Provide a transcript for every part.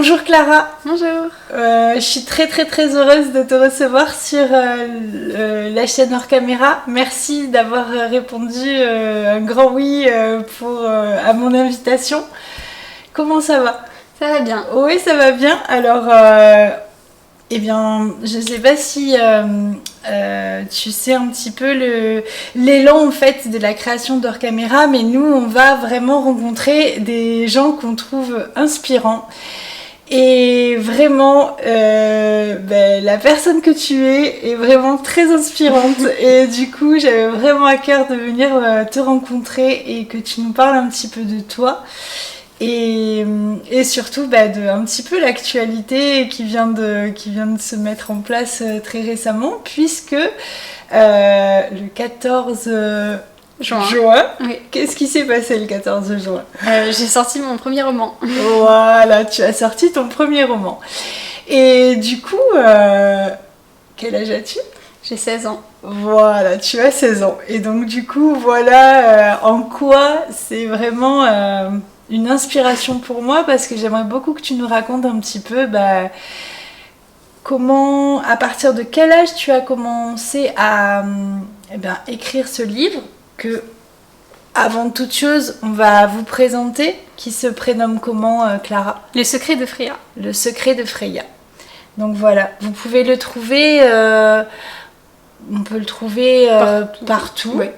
Bonjour Clara. Bonjour. Je suis très très très heureuse de te recevoir sur la chaîne Hors Caméra. Merci d'avoir répondu un grand oui à mon invitation. Comment ça va? Ça va bien. Oui, ça va bien. Alors, eh bien, je ne sais pas si tu sais un petit peu l'élan en fait de la création d'Hors Caméra, mais nous, on va vraiment rencontrer des gens qu'on trouve inspirants. Et vraiment, la personne que tu es est vraiment très inspirante. Et du coup, j'avais vraiment à cœur de venir te rencontrer et que tu nous parles un petit peu de toi. Et surtout de un petit peu l'actualité qui vient de se mettre en place très récemment, puisque le 14 juin. Oui. Qu'est-ce qui s'est passé le 14 juin? J'ai sorti mon premier roman. Voilà, tu as sorti ton premier roman. Et du coup, quel âge as-tu? J'ai 16 ans. Voilà, tu as 16 ans. Et donc du coup, voilà en quoi c'est vraiment une inspiration pour moi, parce que j'aimerais beaucoup que tu nous racontes un petit peu comment, à partir de quel âge tu as commencé à écrire ce livre que, avant toute chose, on va vous présenter, qui se prénomme comment, Clara? Le secret de Freya. Le secret de Freya. Donc voilà, vous pouvez le trouver... on peut le trouver partout. Ouais.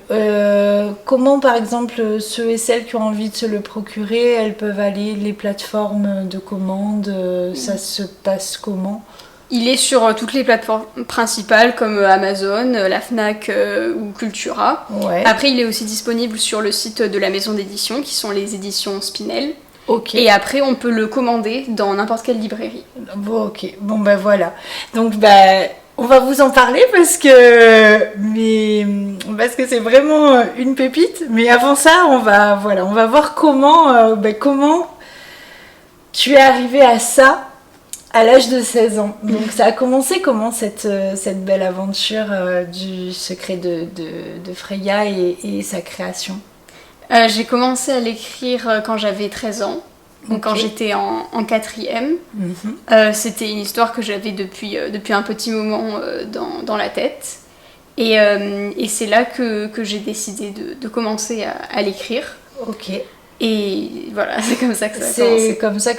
Comment, par exemple, ceux et celles qui ont envie de se le procurer, elles peuvent aller, les plateformes de commande, ça se passe comment? Il est sur toutes les plateformes principales comme Amazon, la Fnac ou Cultura. Ouais. Après, il est aussi disponible sur le site de la maison d'édition, qui sont les éditions Spinel. Ok. Et après, on peut le commander dans n'importe quelle librairie. Bon, ok. Bon, voilà. Donc, on va vous en parler parce que c'est vraiment une pépite. Mais avant ça, on va voir comment tu es arrivé à ça à l'âge de 16 ans. Donc, ça a commencé comment cette belle aventure du secret de Freya et sa création? J'ai commencé à l'écrire quand j'avais 13 ans. Donc quand j'étais en 4e, c'était une histoire que j'avais depuis un petit moment dans la tête. Et c'est là que j'ai décidé de commencer à l'écrire. Ok. Et voilà, c'est comme ça que ça a commencé. C'est comme ça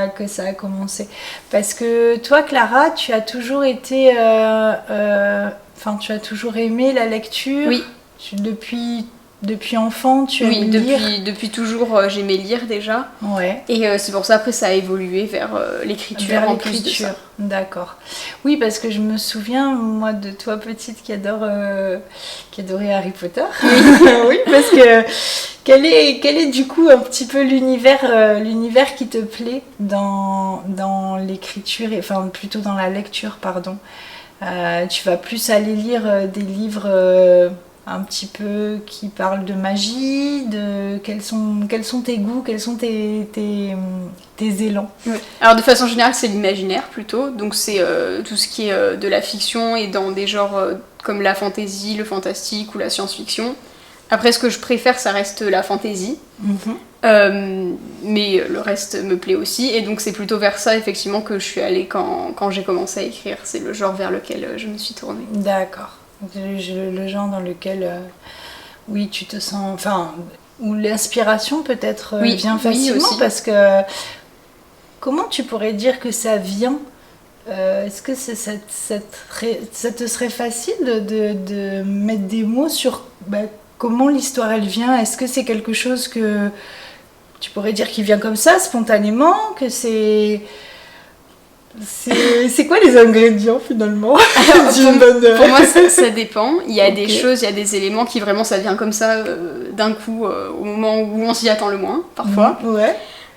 que ça a commencé. Parce que toi, Clara, tu as toujours été... tu as toujours aimé la lecture. Oui. Depuis enfant, tu aimes lire? Depuis toujours, j'aimais lire déjà. Ouais. Et c'est pour ça, après, ça a évolué vers l'écriture en plus de ça. D'accord. Oui, parce que je me souviens, moi, de toi petite qui adorait Harry Potter. Oui, parce que quel est du coup un petit peu l'univers qui te plaît dans l'écriture, enfin plutôt dans la lecture, pardon. Tu vas plus aller lire des livres... un petit peu qui parle de magie, quels sont tes goûts, quels sont tes élans? Ouais. Alors de façon générale, c'est l'imaginaire plutôt, donc c'est tout ce qui est de la fiction et dans des genres comme la fantasy, le fantastique ou la science-fiction. Après, ce que je préfère, ça reste la fantasy, mais le reste me plaît aussi, et donc c'est plutôt vers ça effectivement que je suis allée quand j'ai commencé à écrire. C'est le genre vers lequel je me suis tournée. D'accord. Le genre dans lequel oui, tu te sens, enfin, où l'inspiration peut-être vient facilement, aussi. Parce que comment tu pourrais dire que ça vient? Est-ce que ça te serait facile de mettre des mots sur comment l'histoire elle vient? Est-ce que c'est quelque chose que tu pourrais dire qui vient comme ça, spontanément, que c'est quoi les ingrédients finalement? Pour moi, ça dépend. Il y a des choses, il y a des éléments qui vraiment ça vient comme ça d'un coup au moment où on s'y attend le moins, parfois. Ouais.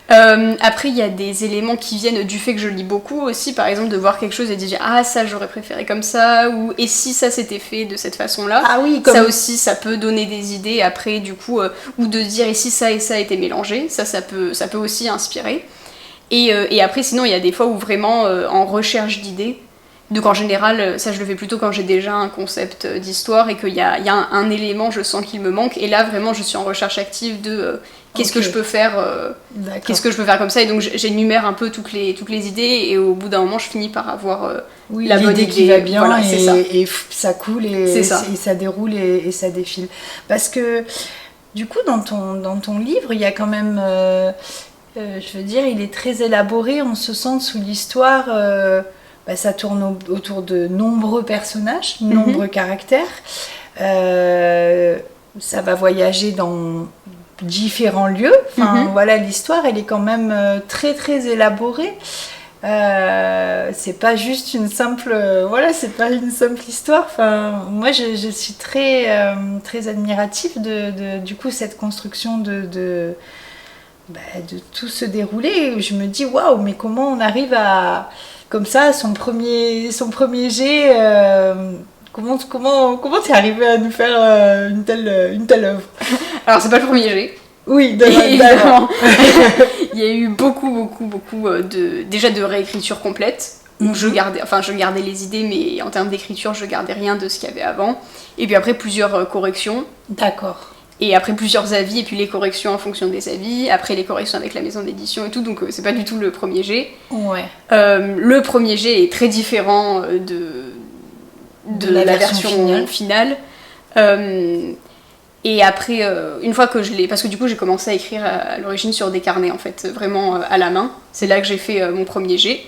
Après, il y a des éléments qui viennent du fait que je lis beaucoup aussi, par exemple de voir quelque chose et de dire ah ça j'aurais préféré comme ça, ou et si ça s'était fait de cette façon-là. Ah oui, ça aussi ça peut donner des idées après du coup, ou de dire et si ça et ça étaient mélangés, ça peut aussi inspirer. Et après, sinon, il y a des fois où vraiment, en recherche d'idées, donc en général, ça je le fais plutôt quand j'ai déjà un concept d'histoire et qu'il y a un élément, je sens qu'il me manque, et là vraiment je suis en recherche active de qu'est-ce que je peux faire qu'est-ce que je peux faire comme ça, et donc j'énumère un peu toutes les idées, et au bout d'un moment je finis par avoir la bonne idée qui va bien, voilà, et ça coule et ça déroule et ça défile. Parce que du coup dans ton livre il y a quand même je veux dire, il est très élaboré en ce sens où l'histoire ça tourne autour de nombreux personnages, nombreux caractères. Ça va voyager dans différents lieux. Enfin, voilà, l'histoire, elle est quand même très très élaborée. C'est pas juste une simple, c'est pas une simple histoire. Enfin, moi, je suis très très admirative de du coup cette construction de tout se dérouler. Je me dis waouh, mais comment on arrive à comme ça son premier jet. Comment t'es arrivé à nous faire une telle œuvre? Alors c'est pas le premier jet. Oui, évidemment. Il y a eu beaucoup déjà de réécriture complète. Où je gardais les idées, mais en termes d'écriture, je gardais rien de ce qu'il y avait avant. Et puis après plusieurs corrections. D'accord. Et après plusieurs avis, et puis les corrections en fonction des avis, après les corrections avec la maison d'édition et tout, donc c'est pas du tout le premier jet. Ouais. Le premier jet est très différent de la version finale. Et après, une fois que je l'ai... Parce que du coup, j'ai commencé à écrire à l'origine sur des carnets, en fait, vraiment à la main. C'est là que j'ai fait mon premier jet.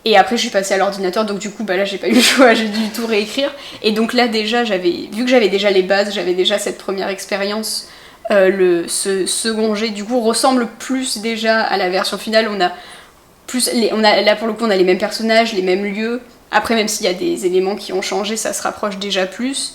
Et après, je suis passée à l'ordinateur, donc du coup, là, j'ai pas eu le choix, j'ai dû tout réécrire. Et donc là, déjà, vu que j'avais déjà les bases, j'avais déjà cette première expérience, ce second jet, du coup, ressemble plus déjà à la version finale. Là, pour le coup, on a les mêmes personnages, les mêmes lieux. Après, même s'il y a des éléments qui ont changé, ça se rapproche déjà plus.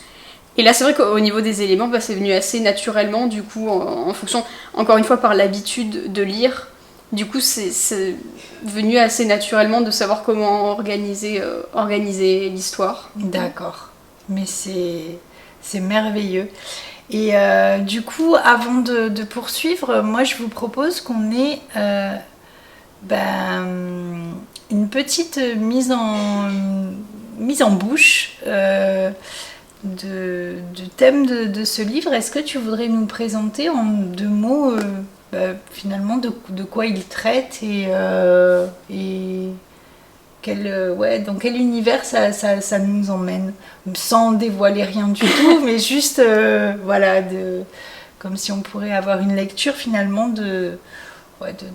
Et là, c'est vrai qu'au niveau des éléments, c'est venu assez naturellement, du coup, en fonction, encore une fois, par l'habitude de lire. Du coup, c'est venu assez naturellement de savoir comment organiser l'histoire. D'accord. Mais c'est merveilleux. Et du coup, avant de poursuivre, moi, je vous propose qu'on ait une petite mise en bouche du thème de ce livre. Est-ce que tu voudrais nous présenter en 2 mots finalement de quoi il traite et dans quel univers ça nous emmène, sans dévoiler rien du tout, mais juste comme si on pourrait avoir une lecture finalement de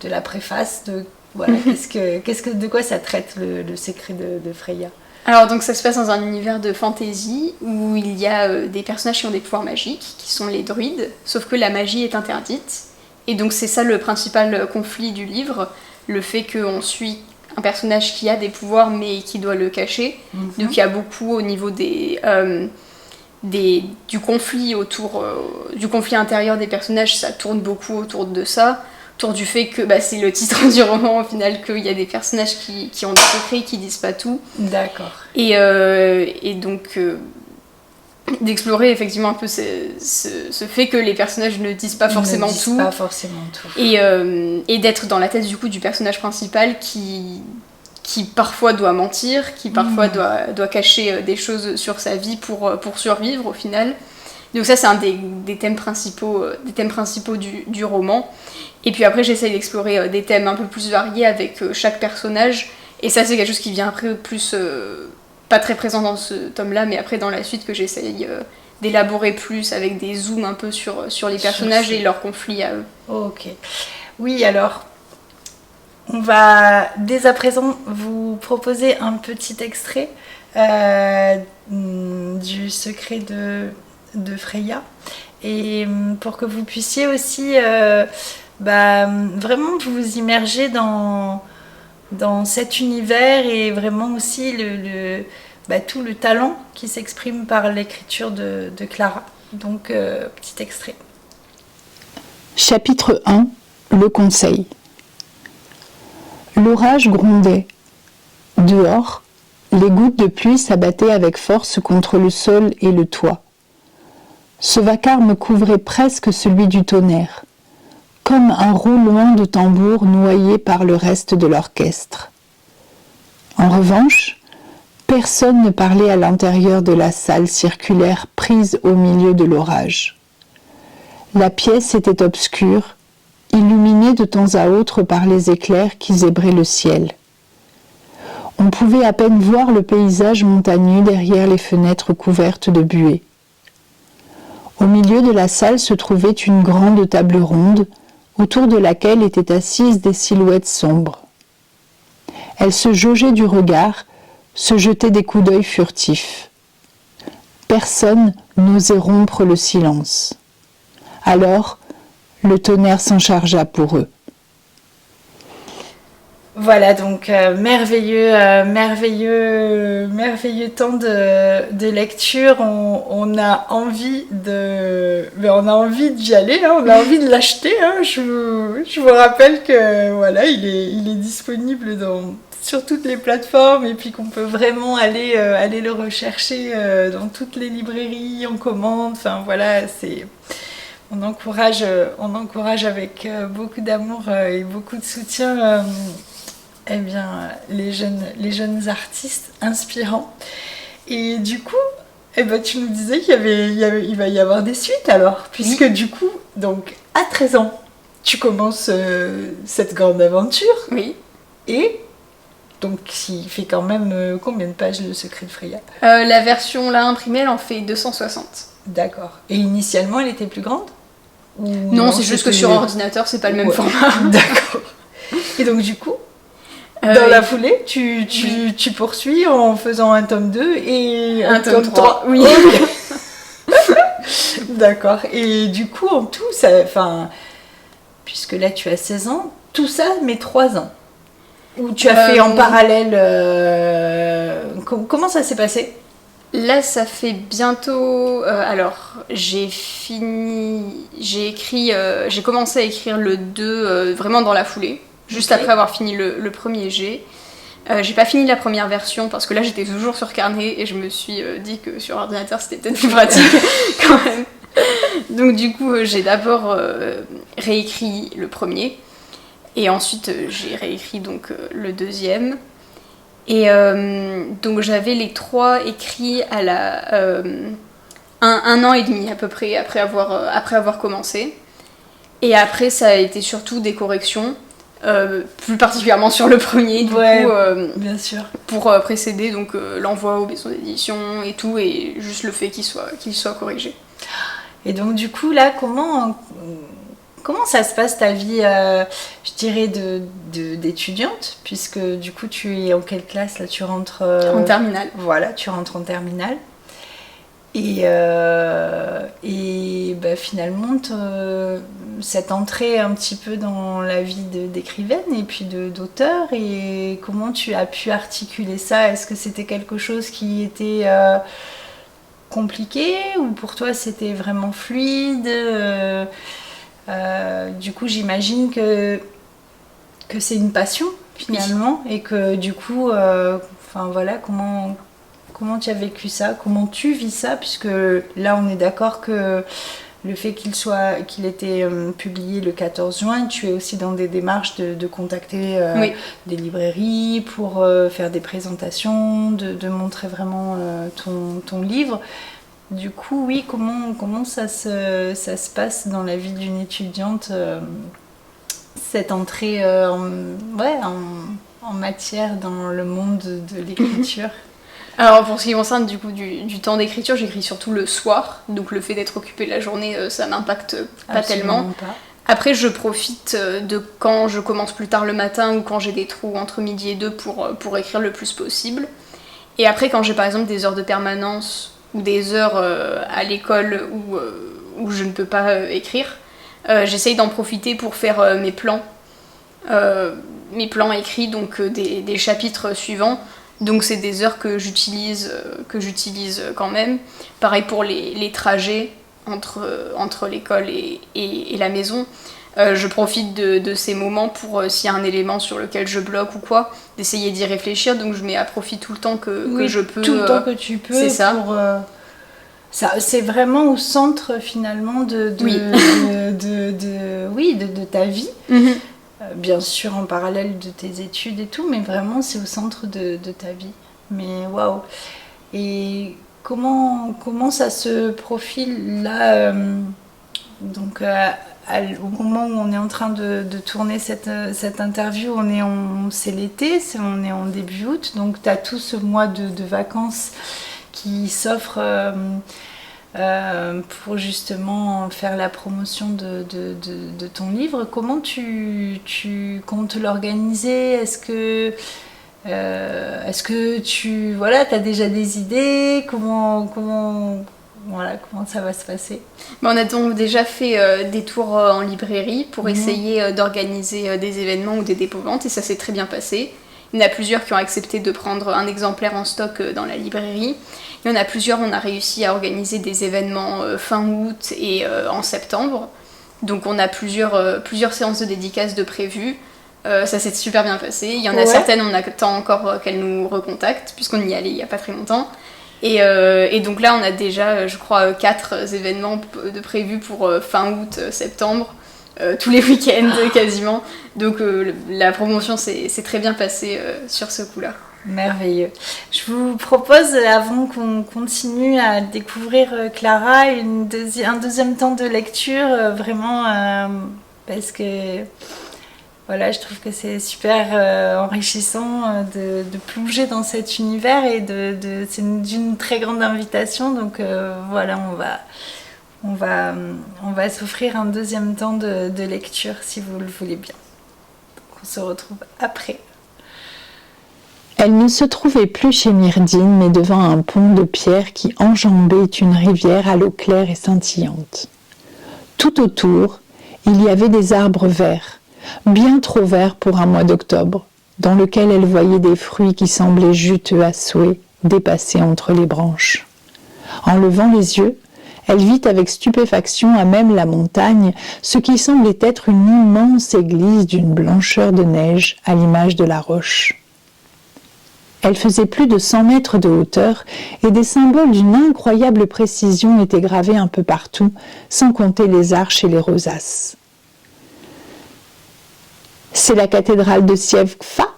la préface de de quoi ça traite le secret de Freya. Alors donc ça se passe dans un univers de fantasy où il y a des personnages qui ont des pouvoirs magiques, qui sont les druides, sauf que la magie est interdite. Et donc c'est ça le principal conflit du livre, le fait qu'on suit un personnage qui a des pouvoirs mais qui doit le cacher. Donc il y a beaucoup au niveau du conflit du conflit intérieur des personnages, ça tourne beaucoup autour de ça. Autour du fait que c'est le titre du roman au final, qu'il y a des personnages qui ont des secrets, qui disent pas tout. D'accord. Et donc d'explorer effectivement un peu ce fait que les personnages ne disent pas forcément tout. Pas forcément tout. Et d'être dans la tête du coup du personnage principal qui parfois doit mentir, qui parfois doit cacher des choses sur sa vie pour survivre au final. Donc ça c'est un des thèmes principaux du roman. Et puis après j'essaye d'explorer des thèmes un peu plus variés avec chaque personnage, et ça c'est quelque chose qui vient après plus pas très présent dans ce tome-là, mais après dans la suite que j'essaye d'élaborer plus avec des zooms un peu sur les personnages et leurs conflits à eux. Ok. Oui, alors on va dès à présent vous proposer un petit extrait du secret de Freya, et pour que vous puissiez aussi vraiment vous immerger dans cet univers, et vraiment aussi tout le talent qui s'exprime par l'écriture de Clara. Donc petit extrait. Chapitre 1. Le conseil. L'orage grondait. Dehors, les gouttes de pluie s'abattaient avec force contre le sol et le toit. Ce vacarme couvrait presque celui du tonnerre, comme un roulement de tambour noyé par le reste de l'orchestre. En revanche, personne ne parlait à l'intérieur de la salle circulaire prise au milieu de l'orage. La pièce était obscure illuminé de temps à autre par les éclairs qui zébraient le ciel. On pouvait à peine voir le paysage montagneux derrière les fenêtres couvertes de buée. Au milieu de la salle se trouvait une grande table ronde, autour de laquelle étaient assises des silhouettes sombres. Elles se jaugeaient du regard, se jetaient des coups d'œil furtifs. Personne n'osait rompre le silence. Alors, le tonnerre s'en chargea pour eux. Voilà, donc merveilleux temps de lecture. On a envie d'y aller, hein, on a envie de l'acheter. Hein. Je vous rappelle que voilà, il est disponible sur toutes les plateformes et puis qu'on peut vraiment aller le rechercher dans toutes les librairies en commande. Enfin voilà, on encourage avec beaucoup d'amour et beaucoup de soutien. Eh bien, les jeunes artistes inspirants. Et du coup, tu nous disais il va y avoir des suites alors, puisque du coup, donc à 13 ans, tu commences cette grande aventure. Oui. Et donc, il fait quand même combien de pages le Secret de Freya ? La version là imprimée, elle en fait 260. D'accord. Et initialement, elle était plus grande ? Non, c'est juste que sur ordinateur, c'est pas le même format. D'accord. Et donc, du coup, dans la foulée, tu poursuis en faisant un tome 2 et un tome 3. Oui. D'accord. Et du coup, en tout, puisque là tu as 16 ans, tout ça met 3 ans. Ou tu as fait en parallèle. Comment ça s'est passé ? Là, ça fait bientôt. Alors, j'ai commencé à écrire le 2 vraiment dans la foulée. Juste après avoir fini le premier jet. J'ai pas fini la première version parce que là j'étais toujours sur carnet et je me suis dit que sur ordinateur c'était peut-être plus pratique quand même. Donc du coup j'ai d'abord réécrit le premier et ensuite j'ai réécrit donc le deuxième. Et donc j'avais les 3 écrits à un an et demi à peu près après avoir commencé. Et après ça a été surtout des corrections. Plus particulièrement sur le premier du coup bien sûr. Pour précéder donc l'envoi aux maisons d'édition et tout et juste le fait qu'il soit corrigé. Et donc du coup là comment ça se passe ta vie je dirais d'étudiante, puisque du coup tu es en quelle classe là, tu rentres en terminale. Voilà, tu rentres en terminale. Et finalement, cette entrée un petit peu dans la vie d'écrivaine et puis d'auteur, et comment tu as pu articuler ça ? Est-ce que c'était quelque chose qui était compliqué ou pour toi c'était vraiment fluide ? Du coup, j'imagine que c'est une passion finalement, et que du coup, comment tu as vécu ça ? Comment tu vis ça ? Puisque là, on est d'accord que le fait qu'il était publié le 14 juin, tu es aussi dans des démarches de contacter des librairies pour faire des présentations, de montrer vraiment ton livre. Du coup, oui, comment ça se passe dans la vie d'une étudiante, cette entrée en matière dans le monde de l'écriture ? Alors pour ce qui concerne du coup du temps d'écriture, j'écris surtout le soir, donc le fait d'être occupée la journée, ça m'impacte pas tellement. Pas. Après je profite de quand je commence plus tard le matin ou quand j'ai des trous entre midi et 2 pour écrire le plus possible. Et après quand j'ai par exemple des heures de permanence ou des heures à l'école où je ne peux pas écrire, j'essaye d'en profiter pour faire mes plans écrits, donc des chapitres suivants. Donc c'est des heures que j'utilise quand même. Pareil pour les trajets entre l'école et la maison. Je profite de ces moments pour, s'il y a un élément sur lequel je bloque ou quoi, d'essayer d'y réfléchir. Donc je mets à profit tout le temps que je peux. Tout le temps que tu peux. C'est ça. C'est vraiment au centre finalement de ta vie. Mm-hmm. Bien sûr en parallèle de tes études et tout, mais vraiment c'est au centre de ta vie. Mais waouh. Et comment ça se profile là donc au moment où on est en train de tourner cette interview, c'est l'été, on est en début août, donc tu as tout ce mois de vacances qui s'offre pour justement faire la promotion de ton livre. Comment tu comptes l'organiser? Est-ce que tu as déjà des idées? Comment ça va se passer? On a donc déjà fait des tours en librairie pour essayer d'organiser des événements ou des dépôts-ventes, et ça s'est très bien passé. Il y en a plusieurs qui ont accepté de prendre un exemplaire en stock dans la librairie. Il y en a plusieurs, on a réussi à organiser des événements fin août et en septembre. Donc on a plusieurs séances de dédicaces de prévues. Ça s'est super bien passé. Il y en a certaines, on attend encore qu'elles nous recontactent, puisqu'on y allait il n'y a pas très longtemps. Et donc là, on a déjà, je crois, 4 événements de prévus pour fin août, septembre. Tous les week-ends quasiment. Donc la promotion s'est très bien passée sur ce coup-là. Merveilleux. Je vous propose, avant qu'on continue à découvrir Clara, un deuxième temps de lecture, vraiment, parce que voilà, je trouve que c'est super enrichissant de plonger dans cet univers, et c'est d'une très grande invitation. Donc voilà, on va s'offrir un deuxième temps de lecture, si vous le voulez bien. Donc on se retrouve après. Elle ne se trouvait plus chez Myrdine, mais devant un pont de pierre qui enjambait une rivière à l'eau claire et scintillante. Tout autour, il y avait des arbres verts, bien trop verts pour un mois d'octobre, dans lequel elle voyait des fruits qui semblaient juteux à souhait, dépassés entre les branches. En levant les yeux, elle vit avec stupéfaction à même la montagne ce qui semblait être une immense église d'une blancheur de neige à l'image de la roche. Elle faisait plus de 100 mètres de hauteur et des symboles d'une incroyable précision étaient gravés un peu partout, sans compter les arches et les rosaces. « C'est la cathédrale de Sievkfa ?»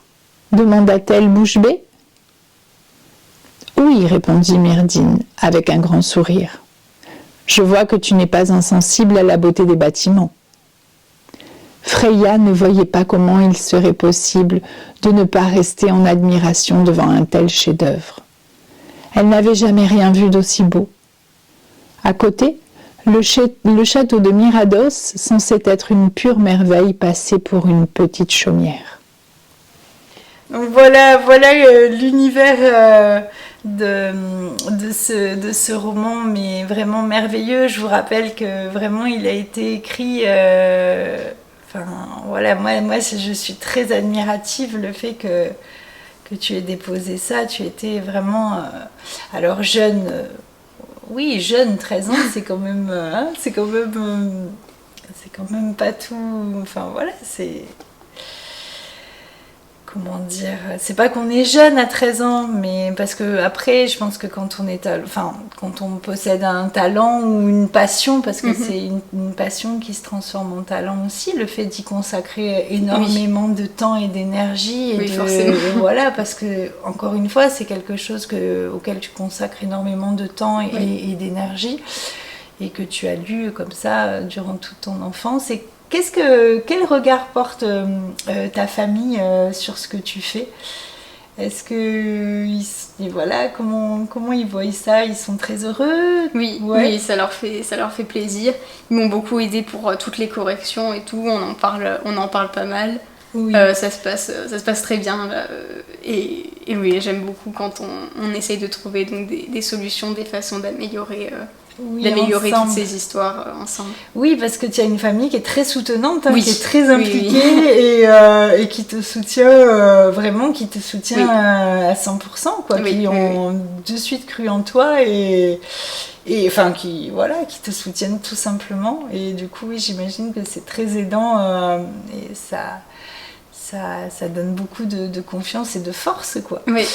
demanda-t-elle bouche bée. « Oui, répondit Myrdine avec un grand sourire. « Je vois que tu n'es pas insensible à la beauté des bâtiments. » Freya ne voyait pas comment il serait possible de ne pas rester en admiration devant un tel chef-d'œuvre. Elle n'avait jamais rien vu d'aussi beau. À côté, le château de Mirados censait être une pure merveille passée pour une petite chaumière. Donc voilà l'univers de ce roman, mais vraiment merveilleux. Je vous rappelle que vraiment il a été écrit... moi je suis très admirative le fait que tu aies déposé ça. Tu étais vraiment alors jeune, jeune, 13 ans, c'est quand même pas tout. Enfin voilà, c'est comment dire, c'est pas qu'on est jeune à 13 ans, mais parce que après, je pense que quand on possède un talent ou une passion, parce que c'est une passion qui se transforme en talent aussi, le fait d'y consacrer énormément de temps et d'énergie, forcément. Voilà, parce que encore une fois, c'est quelque chose auquel tu consacres énormément de temps et d'énergie, et que tu as lu comme ça durant toute ton enfance. Et quel regard porte ta famille sur ce que tu fais? Est-ce que comment ils voient ça? Ils sont très heureux? Oui, ça leur fait plaisir. Ils m'ont beaucoup aidé pour toutes les corrections et tout. On en parle pas mal. Oui. Ça se passe très bien. Et oui, j'aime beaucoup quand on essaye de trouver donc des solutions, des façons d'améliorer toutes ces histoires ensemble. Oui, parce que tu as une famille qui est très soutenante, qui est très impliquée et qui te soutient vraiment, qui te soutient à 100%, qui ont de suite cru en toi et qui te soutiennent tout simplement. Et du coup, j'imagine que c'est très aidant et ça donne beaucoup de confiance et de force, quoi. Oui.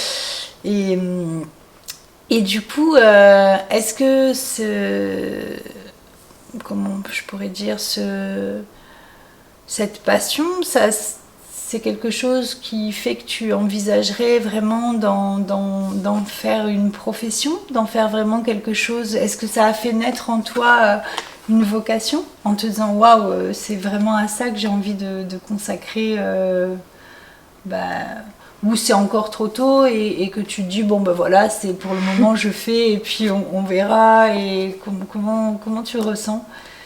Et du coup, est-ce que comment je pourrais dire, cette passion, c'est quelque chose qui fait que tu envisagerais vraiment d'en faire une profession, d'en faire vraiment quelque chose? Est-ce que ça a fait naître en toi une vocation en te disant waouh, c'est vraiment à ça que j'ai envie de consacrer, ou c'est encore trop tôt et que tu te dis bon ben voilà, c'est pour le moment je fais et puis on verra. Et comment tu ressens?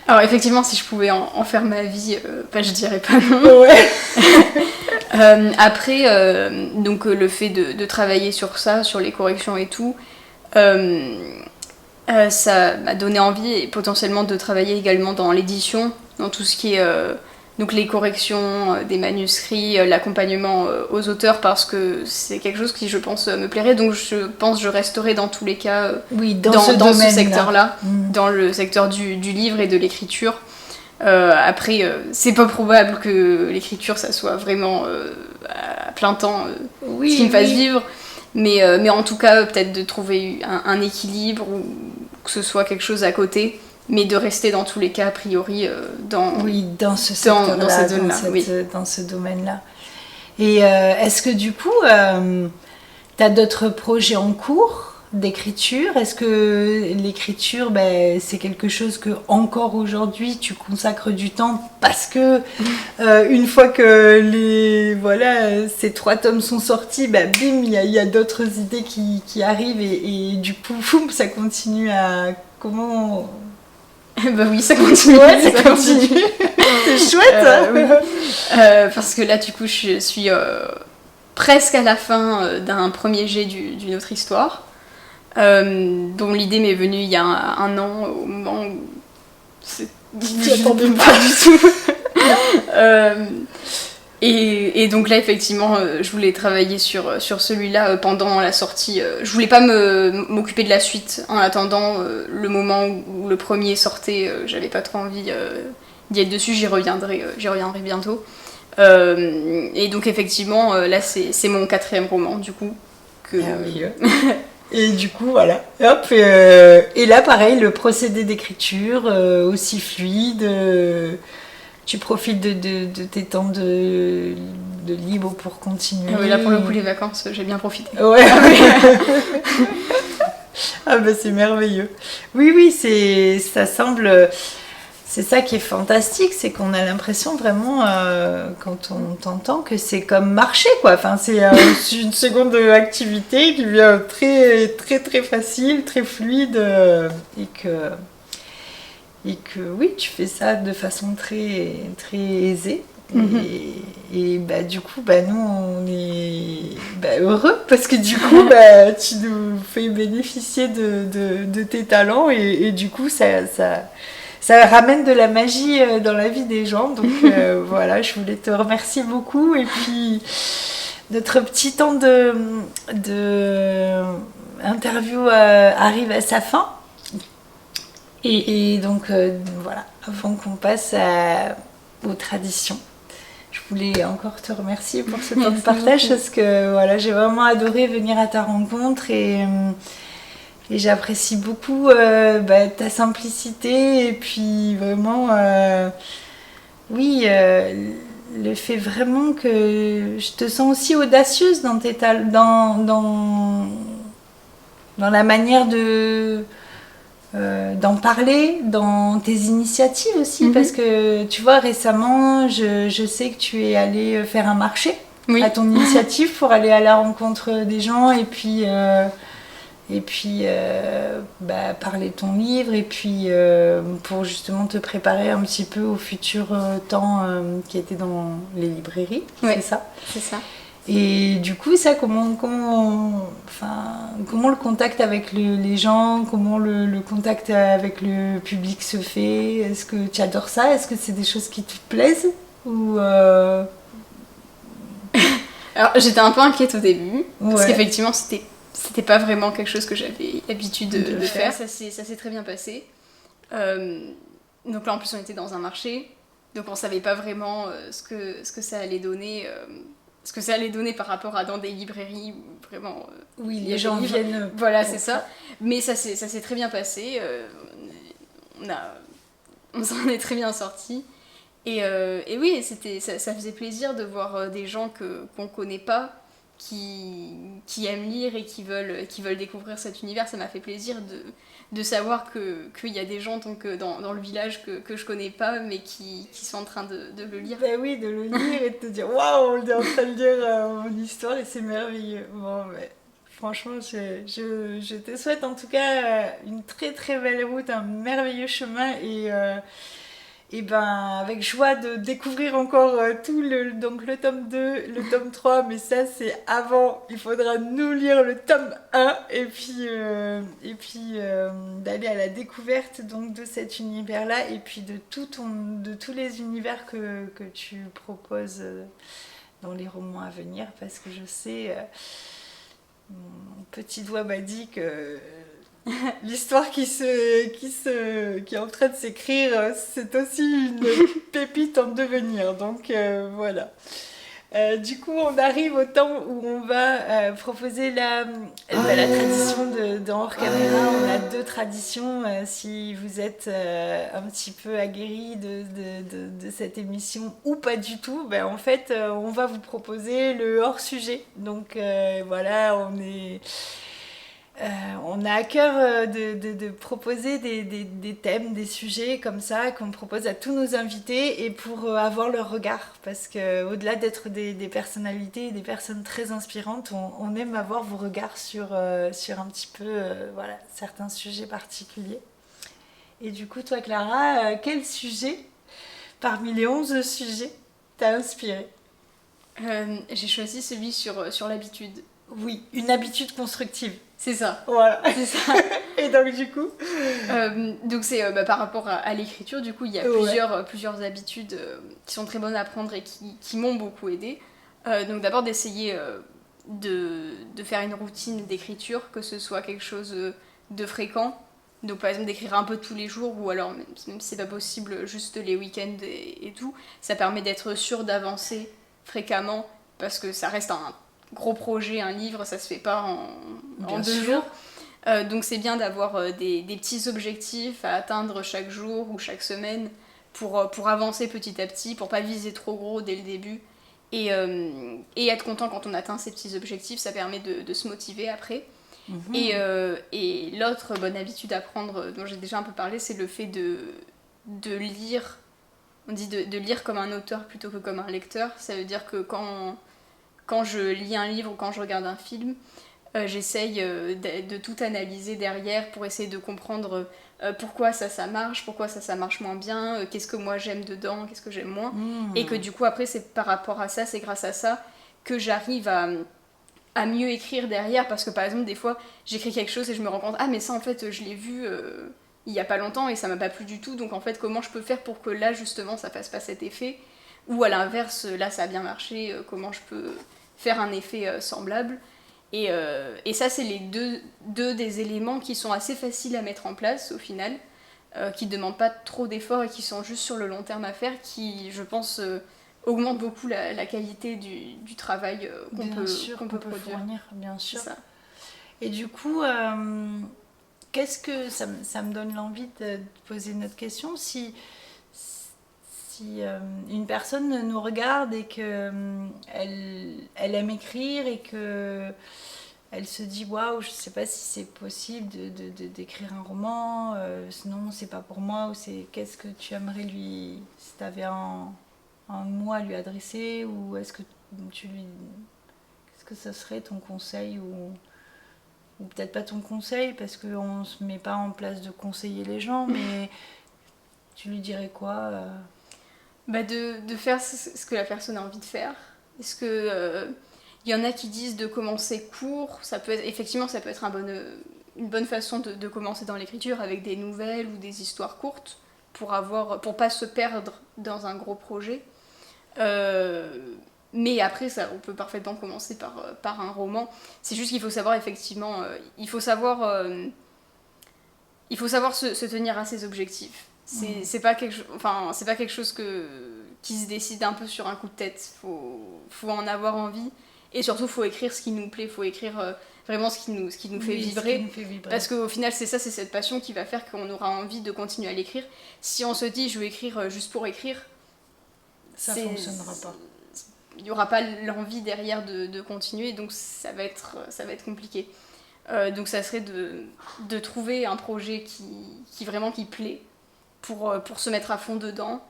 Alors effectivement, si je pouvais en faire ma vie, je dirais pas non. Ouais. Après, donc le fait de travailler sur ça, sur les corrections et tout, ça m'a donné envie et potentiellement de travailler également dans l'édition, dans tout ce qui est donc les corrections des manuscrits, l'accompagnement aux auteurs, parce que c'est quelque chose qui, je pense, me plairait. Donc je pense que je resterai dans tous les cas oui, dans ce secteur-là, dans le secteur du livre et de l'écriture. Après, c'est pas probable que l'écriture, ça soit vraiment à plein temps ce qui me fasse vivre. Mais en tout cas, peut-être de trouver un équilibre ou que ce soit quelque chose à côté, mais de rester dans tous les cas, a priori, dans ce secteur-là, dans cette zone-là, dans ce domaine-là. Et est-ce que du coup, tu as d'autres projets en cours d'écriture? Est-ce que l'écriture, c'est quelque chose que encore aujourd'hui tu consacres du temps parce que une fois que ces 3 tomes sont sortis, bim, il y a d'autres idées qui arrivent et du coup, ça continue à... Comment... oui, ça continue. Ouais, ça continue. C'est chouette. Oui. Parce que là, du coup, je suis presque à la fin d'un premier jet d'une autre histoire. Dont l'idée m'est venue il y a un an, au moment où j'y attendais pas du tout. Et donc là, effectivement, je voulais travailler sur celui-là pendant la sortie. Je voulais pas m'occuper de la suite en attendant le moment où le premier sortait. J'avais pas trop envie d'y être dessus, j'y reviendrai bientôt. Et donc effectivement, là, c'est mon 4e roman, du coup. Merveilleux. Et du coup, voilà. Hop, et là, pareil, le procédé d'écriture aussi fluide. Tu profites de tes temps de libre pour continuer. Oui, là, pour le coup, les vacances, j'ai bien profité. Ouais. Ah c'est merveilleux. Oui, ça semble... C'est ça qui est fantastique, c'est qu'on a l'impression vraiment, quand on t'entend, que c'est comme marcher, quoi. Enfin, c'est une seconde activité qui devient très, très, très facile, très fluide, et que oui, tu fais ça de façon très, très aisée. Et du coup, nous, on est heureux parce que du coup, tu nous fais bénéficier de tes talents et du coup, ça ramène de la magie dans la vie des gens. Donc voilà, je voulais te remercier beaucoup. Et puis, notre petit temps de interview arrive à sa fin. Et donc, voilà, avant qu'on passe aux traditions, je voulais encore te remercier pour ce temps de partage parce que voilà, j'ai vraiment adoré venir à ta rencontre et j'apprécie beaucoup ta simplicité et puis vraiment, le fait vraiment que je te sens aussi audacieuse dans dans la manière d'en parler, dans tes initiatives aussi, parce que tu vois, récemment, je sais que tu es allée faire un marché à ton initiative pour aller à la rencontre des gens et puis parler de ton livre et puis pour justement te préparer un petit peu au futur temps qui était dans les librairies, c'est ça? C'est ça. Et du coup, ça, comment le contact avec les gens, comment le contact avec le public se fait? Est-ce que tu adores ça? Est-ce que c'est des choses qui te plaisent? Ou Alors, j'étais un peu inquiète au début, parce qu'effectivement, c'était pas vraiment quelque chose que j'avais l'habitude de faire. Ça s'est très bien passé. Donc là, en plus, on était dans un marché, donc on savait pas vraiment ce que ça allait donner... ce que ça allait donner par rapport à dans des librairies où vraiment les gens viennent voilà, c'est ça. Mais ça s'est très bien passé, on s'en est très bien sortis et oui, ça faisait plaisir de voir des gens qu'on connaît pas qui aiment lire et qui veulent découvrir cet univers. Ça m'a fait plaisir de savoir qu'il y a des gens donc, dans le village que je connais pas, mais qui sont en train de le lire. Ben oui, de le lire et de te dire waouh, on est en train de lire mon histoire et c'est merveilleux. Bon, mais franchement, je te souhaite en tout cas une très très belle route, un merveilleux chemin et ben avec joie de découvrir encore donc le tome 2, le tome 3, mais ça c'est avant, il faudra nous lire le tome 1 et puis d'aller à la découverte donc de cet univers là et puis de tous les univers que tu proposes dans les romans à venir, parce que je sais mon petit doigt m'a dit que l'histoire qui est en train de s'écrire, c'est aussi une pépite en devenir. Donc voilà. Du coup, on arrive au temps où on va proposer la tradition de hors caméra. On a 2 traditions. Si vous êtes un petit peu aguerri de cette émission ou pas du tout, ben, en fait, on va vous proposer le hors sujet. Donc voilà, on a à cœur de proposer des thèmes, des sujets comme ça qu'on propose à tous nos invités et pour avoir leur regard, parce qu'au-delà d'être des personnalités et des personnes très inspirantes, on aime avoir vos regards sur un petit peu voilà, certains sujets particuliers. Et du coup, toi Clara, quel sujet parmi les 11 sujets t'a inspiré ? J'ai choisi celui sur l'habitude. Oui, une habitude constructive. C'est ça. Voilà. C'est ça. Et donc du coup donc c'est par rapport à l'écriture, du coup il y a plusieurs habitudes qui sont très bonnes à prendre et qui m'ont beaucoup aidée. Donc d'abord d'essayer de faire une routine d'écriture, que ce soit quelque chose de fréquent. Donc par exemple d'écrire un peu tous les jours, ou alors même si c'est pas possible, juste les week-ends et tout. Ça permet d'être sûr d'avancer fréquemment, parce que ça reste un gros projet, un livre, ça se fait pas en 2 jours. Donc c'est bien d'avoir des petits objectifs à atteindre chaque jour ou chaque semaine pour avancer petit à petit, pour pas viser trop gros dès le début. Et être content quand on atteint ces petits objectifs, ça permet de se motiver après. Mmh. Et l'autre bonne habitude à prendre, dont j'ai déjà un peu parlé, c'est le fait de lire. On dit de lire comme un auteur plutôt que comme un lecteur. Ça veut dire que quand je lis un livre ou quand je regarde un film, j'essaye de tout analyser derrière pour essayer de comprendre pourquoi ça marche, pourquoi ça marche moins bien, qu'est-ce que moi j'aime dedans, qu'est-ce que j'aime moins. Et que du coup après c'est par rapport à ça, c'est grâce à ça que j'arrive à mieux écrire derrière, parce que par exemple des fois j'écris quelque chose et je me rends compte mais ça en fait je l'ai vu il y a pas longtemps et ça m'a pas plu du tout, donc en fait comment je peux faire pour que là justement ça fasse pas cet effet, ou à l'inverse là ça a bien marché, comment je peux faire un effet semblable. Et ça c'est les deux des éléments qui sont assez faciles à mettre en place au final, qui ne demandent pas trop d'efforts et qui sont juste sur le long terme à faire, qui je pense augmente beaucoup la qualité du travail qu'on peut produire. Fournir, bien sûr. C'est ça. Et du coup, qu'est-ce que ça me donne l'envie de poser une autre question. Si une personne nous regarde et qu'elle aime écrire et qu'elle se dit waouh, je ne sais pas si c'est possible d'écrire un roman, sinon c'est pas pour moi, ou qu'est-ce que tu aimerais lui, si tu avais un mot à lui adresser, ou est-ce que qu'est-ce que ça serait ton conseil, ou peut-être pas ton conseil parce qu'on ne se met pas en place de conseiller les gens, mais tu lui dirais quoi de faire ce que la personne a envie de faire. Est-ce que y en a qui disent de commencer court, ça peut être une bonne façon de commencer dans l'écriture, avec des nouvelles ou des histoires courtes, pour pas se perdre dans un gros projet. Mais après ça, on peut parfaitement commencer par un roman. C'est juste qu'il faut savoir effectivement, il faut savoir se tenir à ses objectifs. C'est pas quelque chose qui se décide un peu sur un coup de tête. Faut en avoir envie, et surtout faut écrire ce qui nous plaît, faut écrire vraiment ce qui nous fait vibrer, parce qu'au final c'est cette passion qui va faire qu'on aura envie de continuer à l'écrire. Si on se dit je vais écrire juste pour écrire, ça fonctionnera pas. il n'y aura pas l'envie derrière de continuer, donc ça va être compliqué. Donc ça serait de trouver un projet qui vraiment qui plaît pour se mettre à fond dedans.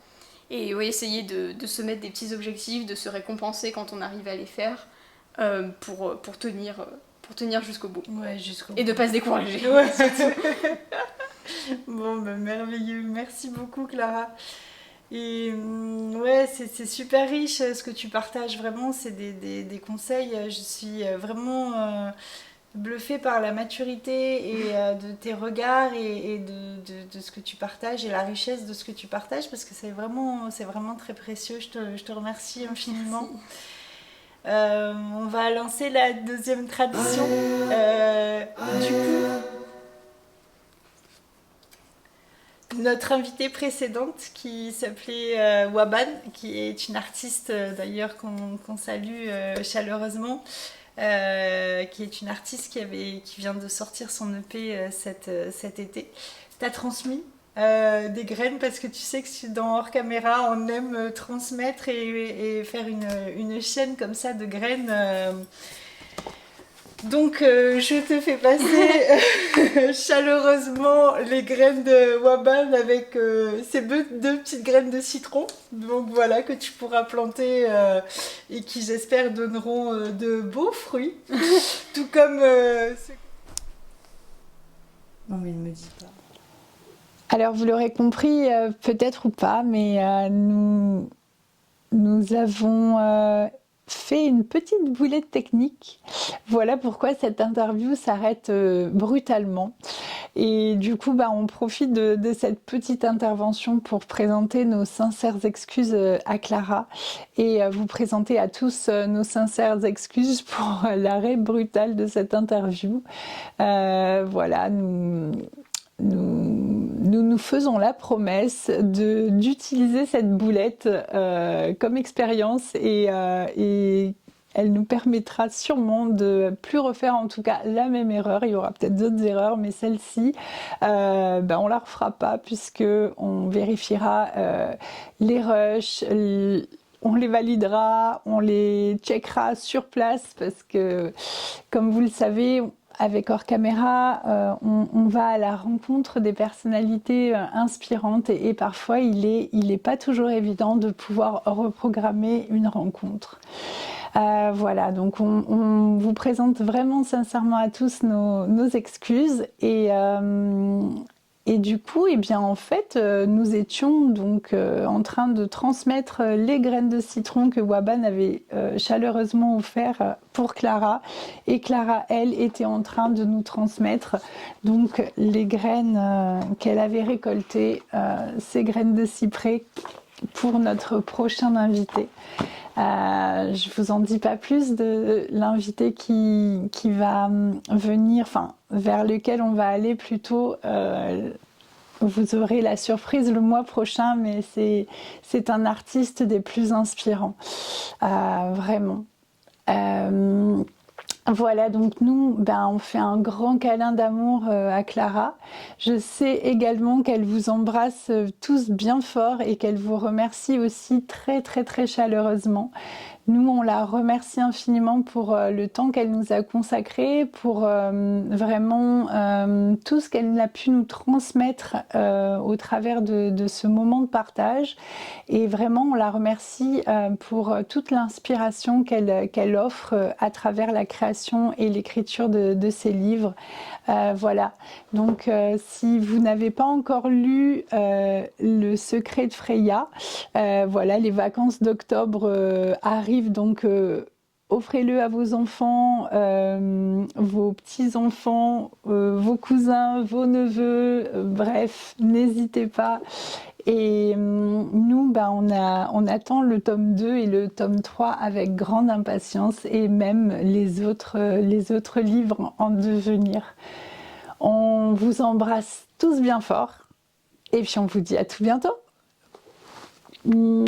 Et oui, essayer de se mettre des petits objectifs, de se récompenser quand on arrive à les faire pour tenir jusqu'au bout. Ouais, jusqu'au et bout. De ne pas se décourager. Ouais. Bon, merveilleux. Merci beaucoup, Clara. Et ouais, c'est super riche ce que tu partages. Vraiment, c'est des conseils. Je suis vraiment bluffée par la maturité et de tes regards et de ce que tu partages et la richesse de ce que tu partages parce que c'est vraiment très précieux. Je te remercie infiniment. On va lancer la deuxième tradition. Du coup, notre invitée précédente qui s'appelait Waban, qui est une artiste d'ailleurs qu'on salue chaleureusement, qui est une artiste qui vient de sortir son EP cet été. T'as transmis des graines parce que tu sais que dans Hors Caméra on aime transmettre et faire une chaîne comme ça de graines. Donc je te fais passer chaleureusement les graines de Waban avec ces deux petites graines de citron. Donc voilà, que tu pourras planter et qui j'espère donneront de beaux fruits. Tout comme... Non mais il ne me dit pas. Alors vous l'aurez compris, peut-être ou pas, mais nous avons fait une petite boulette technique. Voilà pourquoi cette interview s'arrête brutalement. Et du coup, on profite de cette petite intervention pour présenter nos sincères excuses à Clara et vous présenter à tous nos sincères excuses pour l'arrêt brutal de cette interview. Voilà, nous faisons la promesse d'utiliser cette boulette comme expérience et elle nous permettra sûrement de plus refaire en tout cas la même erreur. Il y aura peut-être d'autres erreurs, mais celle-ci, on la refera pas puisque on vérifiera les rushs, on les validera, on les checkera sur place parce que, comme vous le savez, avec Hors Caméra, on va à la rencontre des personnalités inspirantes et parfois il est pas toujours évident de pouvoir reprogrammer une rencontre. Voilà, donc on vous présente vraiment sincèrement à tous nos excuses et du coup, en fait, nous étions donc en train de transmettre les graines de citron que Waban avait chaleureusement offert pour Clara. Et Clara, elle, était en train de nous transmettre donc les graines qu'elle avait récoltées, ces graines de cyprès pour notre prochain invité. Je vous en dis pas plus de l'invité qui va venir, vers lequel on va aller plutôt. Vous aurez la surprise le mois prochain, mais c'est un artiste des plus inspirants, vraiment. Voilà, donc nous, on fait un grand câlin d'amour à Clara. Je sais également qu'elle vous embrasse tous bien fort et qu'elle vous remercie aussi très très très chaleureusement. Nous, on la remercie infiniment pour le temps qu'elle nous a consacré, pour vraiment tout ce qu'elle a pu nous transmettre au travers de ce moment de partage. Et vraiment, on la remercie pour toute l'inspiration qu'elle offre à travers la création et l'écriture de ses livres. Voilà. Donc, si vous n'avez pas encore lu Le secret de Freya, voilà, les vacances d'octobre arrivent, donc offrez-le à vos enfants, vos petits-enfants, vos cousins, vos neveux, bref, n'hésitez pas. Et nous, on attend le tome 2 et le tome 3 avec grande impatience et même les autres livres en devenir. On vous embrasse tous bien fort et puis on vous dit à tout bientôt. Bye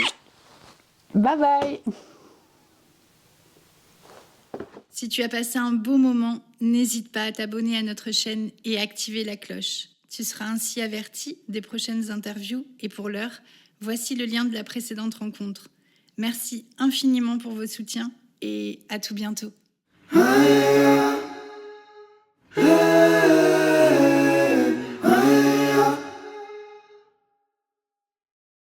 bye. Si tu as passé un beau moment, n'hésite pas à t'abonner à notre chaîne et activer la cloche. Tu seras ainsi averti des prochaines interviews et pour l'heure, voici le lien de la précédente rencontre. Merci infiniment pour vos soutiens et à tout bientôt.